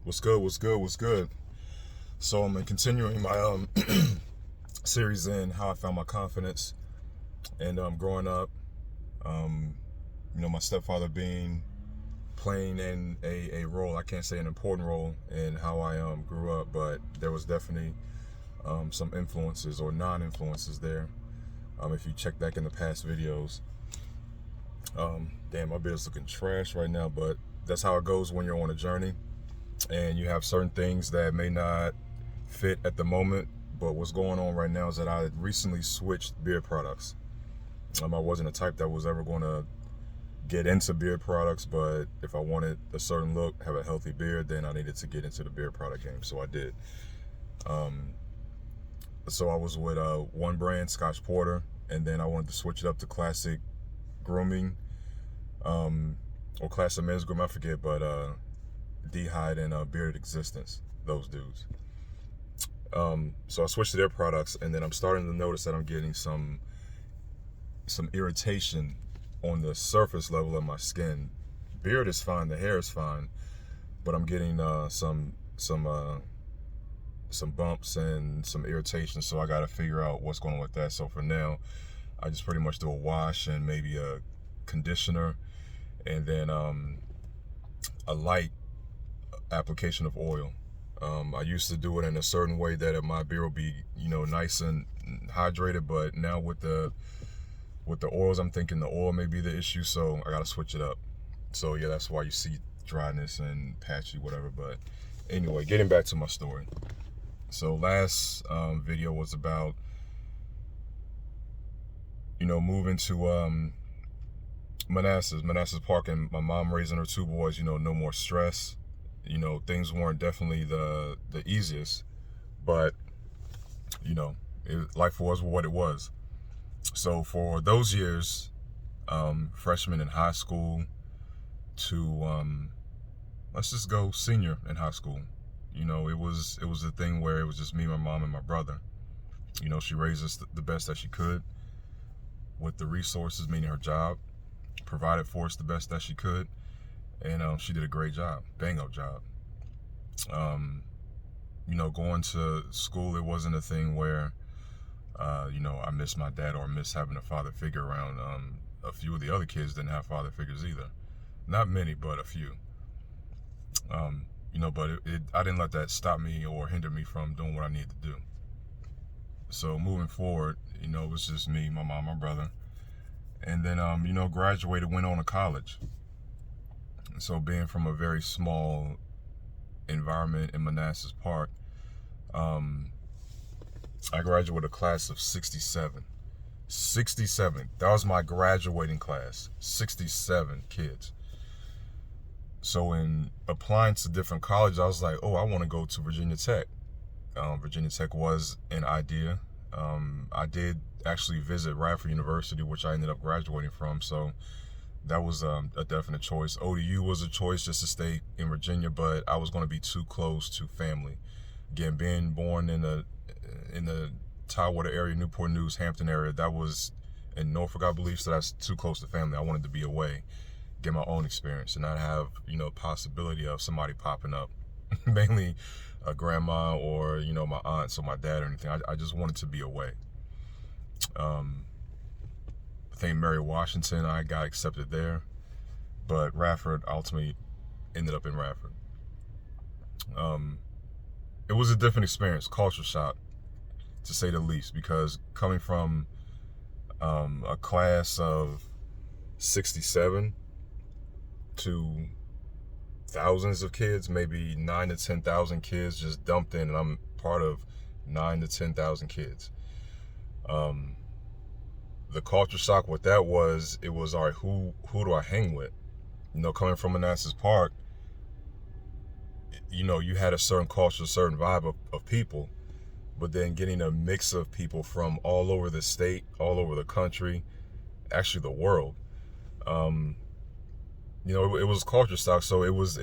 What's good? What's good? What's good? So I'm continuing my series in how I found my confidence and growing up. Um, my stepfather being playing in a role. I can't say an important role in how I grew up, but there was definitely some influences or non-influences there. If you check back in the past videos, damn, my beard's looking trash right now, but that's how it goes when you're on a journey and you have certain things that may not fit at the moment. But what's going on right now is that I recently switched beard products. I wasn't a type that was ever going to get into beard products, but if I wanted a certain look, have a healthy beard, then I needed to get into the beard product game. So I did. So I was with one brand, Scotch Porter, and then I wanted to switch it up to Classic Grooming, or Classic Men's Grooming, I forget, but D-Hide and Bearded Existence, those dudes. So I switched to their products, and then I'm starting to notice that I'm getting some irritation on the surface level of my skin. Beard is fine, the hair is fine, but I'm getting some bumps and some irritation. So I got to figure out what's going on with that. So for now, I just pretty much do a wash and maybe a conditioner, and then a light application of oil. I used to do it in a certain way that my beard will be, nice and hydrated, but now with the oils, I'm thinking the oil may be the issue, so I gotta switch it up. So yeah, that's why you see dryness and patchy, whatever. But anyway, getting back to my story. So last video was about, moving to Manassas Park, and my mom raising her two boys. No more stress. Things weren't definitely the easiest, but life was what it was. So for those years, freshman in high school to let's just go senior in high school, it was a thing where it was just me, my mom, and my brother. She raised us the best that she could with the resources, meaning her job, provided for us the best that she could, and she did a great job, bang up job. Going to school, it wasn't a thing where I miss my dad or miss having a father figure around. A few of the other kids didn't have father figures either. Not many, but a few. But I didn't let that stop me or hinder me from doing what I needed to do. So moving forward, it was just me, my mom, my brother. And then, graduated, went on to college. So being from a very small environment in Manassas Park, I graduated with a class of 67. 67. That was my graduating class. 67 kids. So in applying to different colleges, I was like, oh, I want to go to Virginia Tech. Virginia Tech was an idea. I did actually visit Radford University, which I ended up graduating from. So that was a definite choice. ODU was a choice just to stay in Virginia, but I was going to be too close to family. Again, being born in the Tidewater area, Newport News, Hampton area, that was in Norfolk, I believe, so that's too close to family. I wanted to be away, get my own experience, and not have, possibility of somebody popping up, mainly a grandma or, my aunts or my dad or anything. I just wanted to be away. I think Mary Washington, I got accepted there, but Radford ultimately ended up in Radford. It was a different experience, culture shock, to say the least, because coming from a class of 67 to thousands of kids, maybe 9 to 10,000 kids just dumped in, and I'm part of 9 to 10,000 kids. The culture shock with that was, it was, all right, who do I hang with? Coming from Manassas Park, you had a certain culture, a certain vibe of people, but then getting a mix of people from all over the state, all over the country, actually the world. It was culture shock. So it was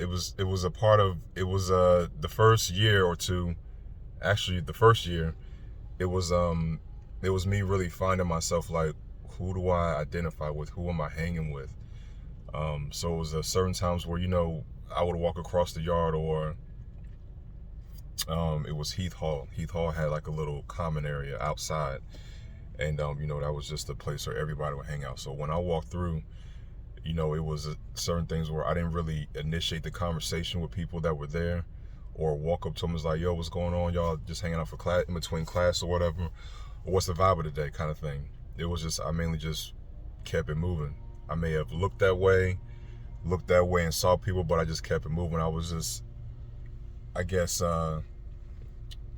a part of, it was the first year or two, actually the first year, it was me really finding myself, like, who do I identify with? Who am I hanging with? So it was certain times where, I would walk across the yard, or It was Heath Hall. Heath Hall had like a little common area outside, and you know, that was just a place where everybody would hang out. So when I walked through, you know, it was certain things where I didn't really initiate the conversation with people that were there, or walk up to them and was like, yo, what's going on? Y'all just hanging out for class, in between class or whatever, or what's the vibe of the day kind of thing. It was just, I mainly just kept it moving. I may have looked that way and saw people, but I just kept it moving. I was just, I guess,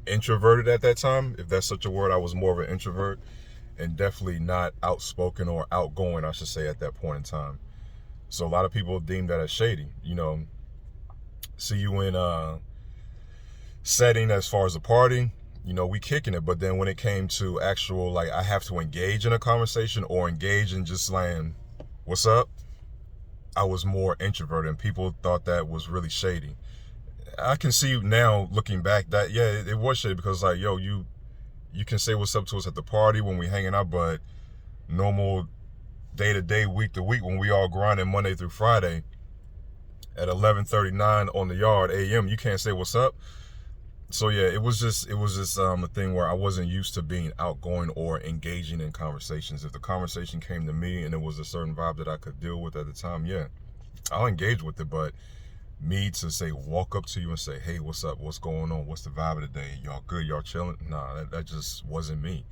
introverted at that time, if that's such a word. I was more of an introvert, and definitely not outspoken or outgoing, I should say, at that point in time. So a lot of people deemed that as shady. You know, see you in a setting as far as a party, you know, we kicking it. But then when it came to actual, like, I have to engage in a conversation or engage in just saying, what's up? I was more introverted, and people thought that was really shady. I can see now, looking back, that, yeah, it was shady, because, like, yo, you can say what's up to us at the party when we hanging out, but normal day-to-day, week-to-week, when we all grinding Monday through Friday at 11:39 on the yard a.m., you can't say what's up. So yeah, it was just a thing where I wasn't used to being outgoing or engaging in conversations. If the conversation came to me and it was a certain vibe that I could deal with at the time, yeah, I'll engage with it. But me to say, walk up to you and say, hey, what's up? What's going on? What's the vibe of the day? Y'all good? Y'all chilling? Nah, that just wasn't me.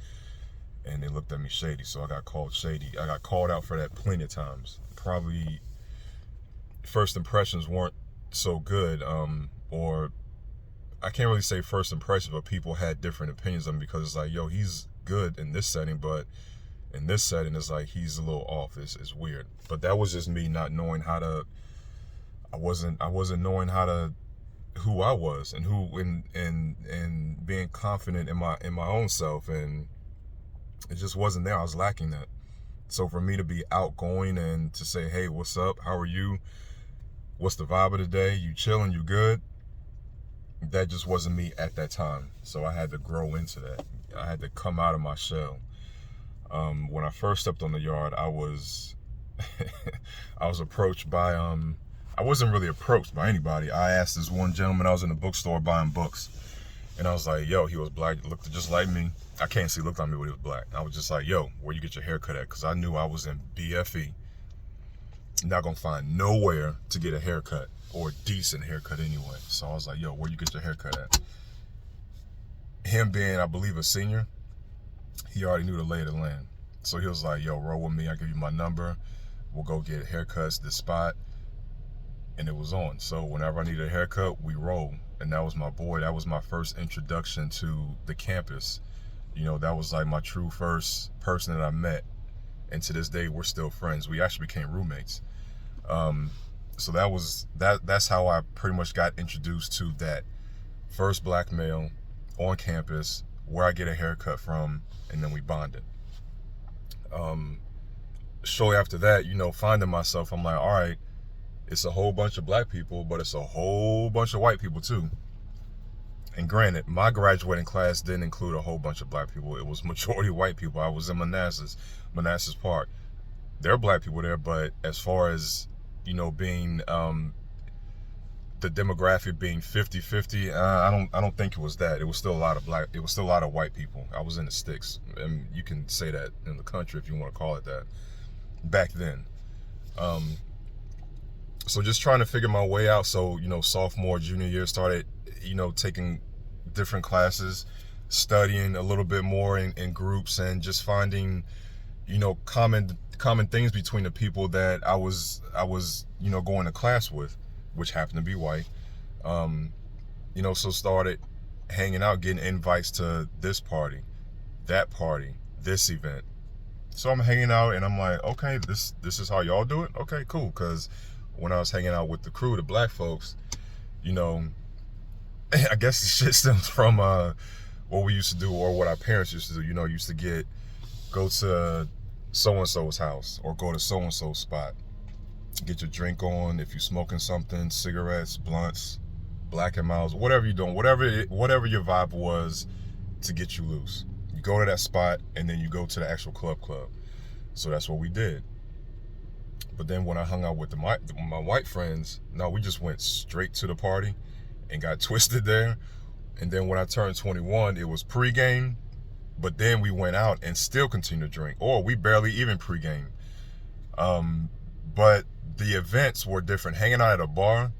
And they looked at me shady, so I got called shady. I got called out for that plenty of times. Probably first impressions weren't so good, or I can't really say first impression, but people had different opinions of him, because it's like, yo, he's good in this setting, but in this setting, it's like he's a little off. It's weird. But that was just me not knowing how to. I wasn't knowing how to, who I was, and and being confident in my own self, and it just wasn't there. I was lacking that. So for me to be outgoing and to say, hey, what's up? How are you? What's the vibe of the day? You chilling? You good? That just wasn't me at that time. So I had to grow into that. I had to come out of my shell. When I first stepped on the yard, I was I was approached by I wasn't really approached by anybody. I asked this one gentleman, I was in the bookstore buying books, and I was like, yo, he was black, looked just like me. I can't see, looked at me, but he was black. I was just like, yo, where you get your haircut at? Because I knew I was in BFE. Not gonna find nowhere to get a haircut, or a decent haircut anyway. So I was like, yo, where you get your haircut at? Him being, I believe, a senior, he already knew the lay of the land. So he was like, yo, roll with me. I'll give you my number. We'll go get haircuts this spot. And it was on. So whenever I needed a haircut, we rolled. And that was my boy. That was my first introduction to the campus. You know, that was like my true first person that I met. And to this day, we're still friends. We actually became roommates. So that's how I pretty much got introduced to that first black male on campus, where I get a haircut from, and then we bonded. Shortly after that, you know, finding myself, I'm like, all right, it's a whole bunch of black people, but it's a whole bunch of white people too. And granted, my graduating class didn't include a whole bunch of black people. It was majority white people. I was in Manassas Park. There are black people there, but as far as, you know, being the demographic being 50-50, I don't think it was that. It was still a lot of white people. I was in the sticks, and you can say that in the country if you want to call it that. Back then. So just trying to figure my way out. So, you know, sophomore, junior year, started, you know, taking different classes, studying a little bit more in groups, and just finding, you know, common things between the people that I was, you know, going to class with, which happened to be white. You know, so started hanging out, getting invites to this party, that party, this event. So I'm hanging out, and I'm like, okay, this is how y'all do it? Okay, cool. Because when I was hanging out with the crew, the black folks, you know, I guess the shit stems from what we used to do, or what our parents used to do. You know, used to go to so-and-so's house, or go to so-and-so's spot, get your drink on. If you're smoking something, cigarettes, blunts, Black and Miles, whatever you're doing, whatever your vibe was to get you loose. You go to that spot, and then you go to the actual club. So that's what we did. But then when I hung out with my white friends, no, we just went straight to the party and got twisted there. And then when I turned 21, it was pregame, but then we went out and still continued to drink, or we barely even pregame. But the events were different. Hanging out at a bar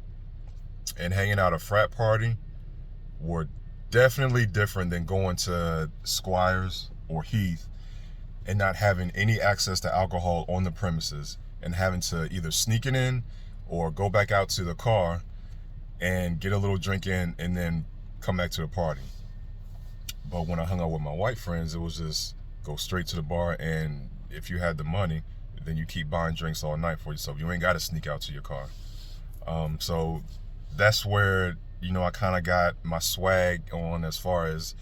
and hanging out at a frat party were definitely different than going to Squires or Heath and not having any access to alcohol on the premises and having to either sneak it in or go back out to the car and get a little drink in and then come back to the party. But when I hung out with my white friends, it was just go straight to the bar, and if you had the money, then you keep buying drinks all night for yourself. You ain't got to sneak out to your car. So that's where, you know, I kind of got my swag on as far as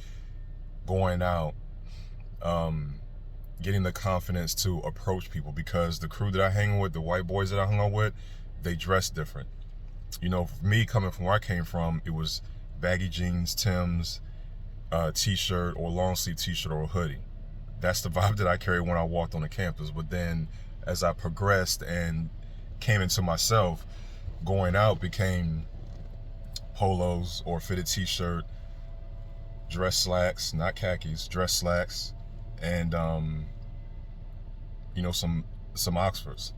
going out, getting the confidence to approach people, because the crew that I hang with, the white boys that I hung out with, they dress different. You know, for me, coming from where I came from, it was baggy jeans, Timbs, t-shirt or long sleeve t-shirt or a hoodie. That's the vibe that I carried when I walked on the campus. But then as I progressed and came into myself, going out became polos or fitted t-shirt, dress slacks, not khakis, dress slacks, and you know, some Oxfords,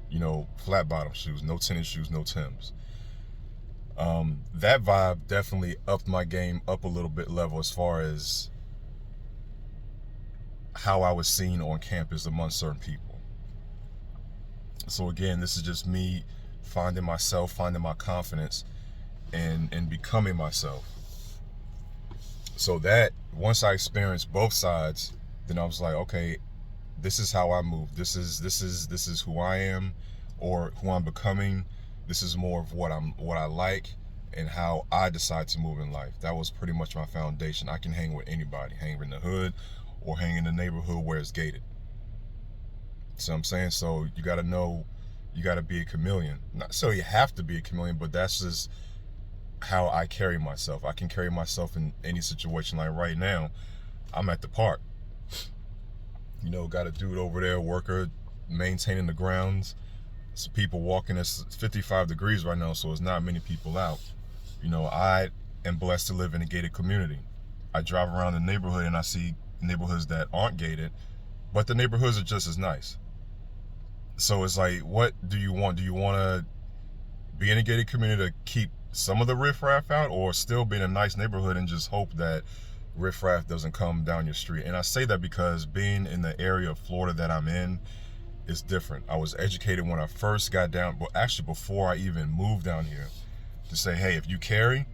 you know, flat bottom shoes, no tennis shoes, no Timbs. That vibe definitely upped my game up a little bit level as far as how I was seen on campus among certain people. So again, this is just me finding myself, finding my confidence, and becoming myself. So that once I experienced both sides, then I was like, okay, this is how I move. This is who I am, or who I'm becoming. This is more of what I like and how I decide to move in life. That was pretty much my foundation. I can hang with anybody, hang in the hood or hang in the neighborhood where it's gated. So I'm saying, so you got to know, you got to be a chameleon. Not so you have to be a chameleon, but that's just how I carry myself. I can carry myself in any situation. Like right now, I'm at the park. You know, got a dude over there, worker, maintaining the grounds. Some people walking. It's 55 degrees right now, so there's not many people out. You know, I am blessed to live in a gated community. I drive around the neighborhood and I see neighborhoods that aren't gated, but the neighborhoods are just as nice. So it's like, what do you want? Do you want to be in a gated community to keep some of the riffraff out, or still be in a nice neighborhood and just hope that riffraff doesn't come down your street? And I say that because being in the area of Florida that I'm in is different. I was educated when I first got down, but actually before I even moved down here, to say, hey, if you carry,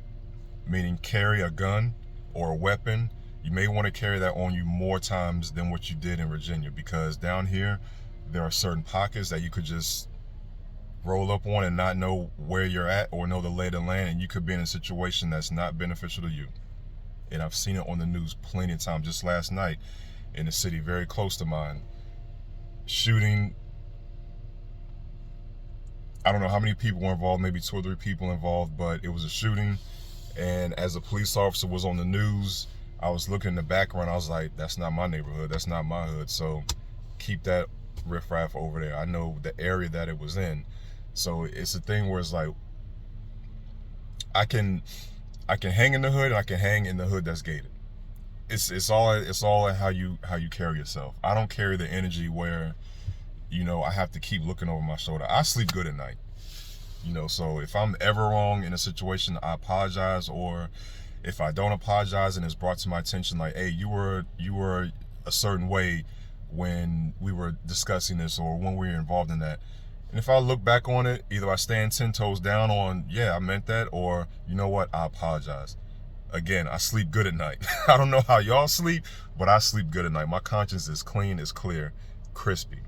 meaning carry a gun or a weapon, you may want to carry that on you more times than what you did in Virginia, because down here there are certain pockets that you could just roll up on and not know where you're at or know the lay of the land, and you could be in a situation that's not beneficial to you. And I've seen it on the news plenty of times. Just last night in a city very close to mine, shooting. I don't know how many people were involved, maybe 2 or 3 people involved, but it was a shooting. And as a police officer was on the news, I was looking in the background. I was like, that's not my neighborhood. That's not my hood. So keep that riffraff over there. I know the area that it was in. So it's a thing where it's like, I can hang in the hood and I can hang in the hood that's gated. It's all how you carry yourself. I don't carry the energy where, you know, I have to keep looking over my shoulder. I sleep good at night. You know, so if I'm ever wrong in a situation, I apologize. Or if I don't apologize and it's brought to my attention, like, hey, you were a certain way when we were discussing this or when we were involved in that. And if I look back on it, either I stand 10 toes down on, yeah, I meant that, or you know what, I apologize. Again, I sleep good at night. I don't know how y'all sleep, but I sleep good at night. My conscience is clean, is clear, crispy.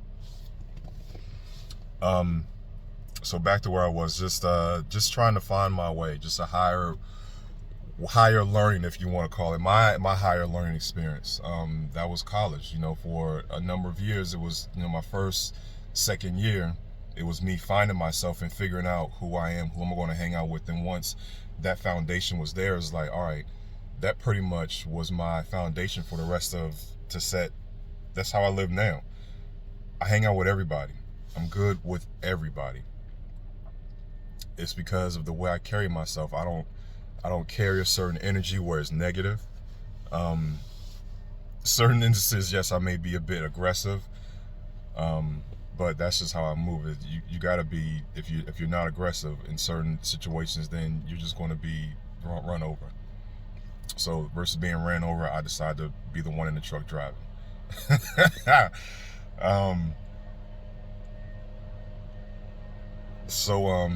So back to where I was, just trying to find my way, just a higher learning, if you want to call it. My higher learning experience. That was college. You know, for a number of years, it was, you know, my first, second year, it was me finding myself and figuring out who I am, who I'm going to hang out with. And once that foundation was there, it's like, all right, that pretty much was my foundation for the rest of that's how I live now. I hang out with everybody. I'm good with everybody. It's because of the way I carry myself. I I don't carry a certain energy where it's negative. Certain instances, yes, I may be a bit aggressive, but that's just how I move. It you gotta be, if you're not aggressive in certain situations, then you're just going to be run over. So versus being ran over, I decide to be the one in the truck driving. um, so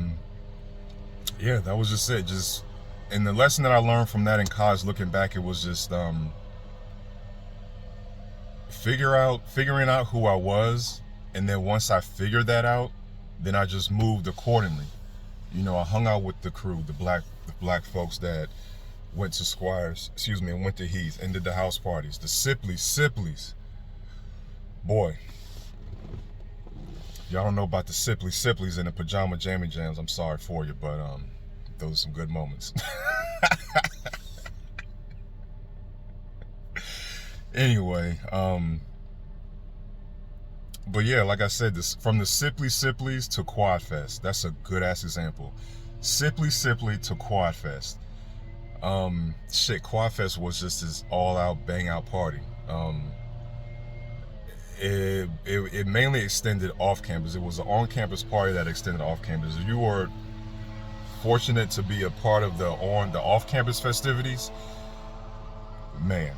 yeah, that was just it. Just, and the lesson that I learned from that in college, looking back, it was just figuring out who I was, and then once I figured that out, then I just moved accordingly. You know, I hung out with the crew, the black folks that went to Squires, and went to Heath and did the house parties, the Sipleys. Boy, y'all don't know about the Sipleys and the pajama jammy jams. I'm sorry for you, but those are some good moments. Anyway, but yeah, like I said, this from the Sipleys to Quad Fest. That's a good ass example. Sipley to Quad Fest. Quad Fest was just this all out bang out party. It mainly extended off campus. It was an on campus party that extended off campus. If you were fortunate to be a part of the off campus festivities, man,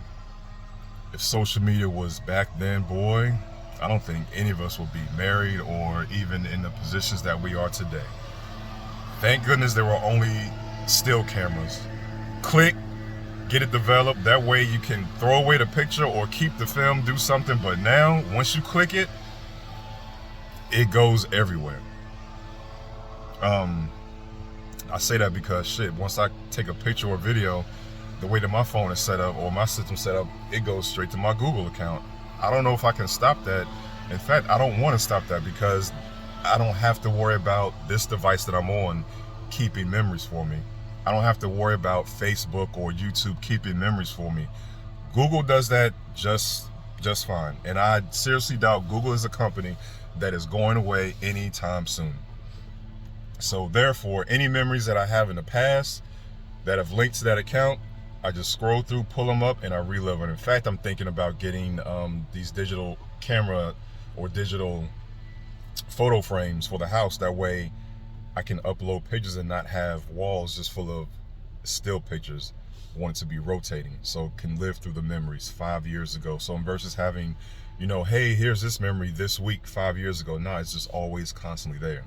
if social media was back then, boy, I don't think any of us would be married or even in the positions that we are today. Thank goodness there were only still cameras. Click, get it developed. That way you can throw away the picture or keep the film, do something. But now, once you click it, it goes everywhere. I say that because once I take a picture or video, the way that my phone is set up or my system set up, it goes straight to my Google account. I don't know if I can stop that. In fact, I don't want to stop that because I don't have to worry about this device that I'm on keeping memories for me. I don't have to worry about Facebook or YouTube keeping memories for me. Google does that just fine. And I seriously doubt Google is a company that is going away anytime soon. So therefore, any memories that I have in the past that have linked to that account, I just scroll through, pull them up, and I relive it. In fact, I'm thinking about getting these digital camera or digital photo frames for the house. That way I can upload pictures and not have walls just full of still pictures. I want it to be rotating so it can live through the memories 5 years ago. So versus having, hey, here's this memory this week 5 years ago. Nah, it's just always constantly there.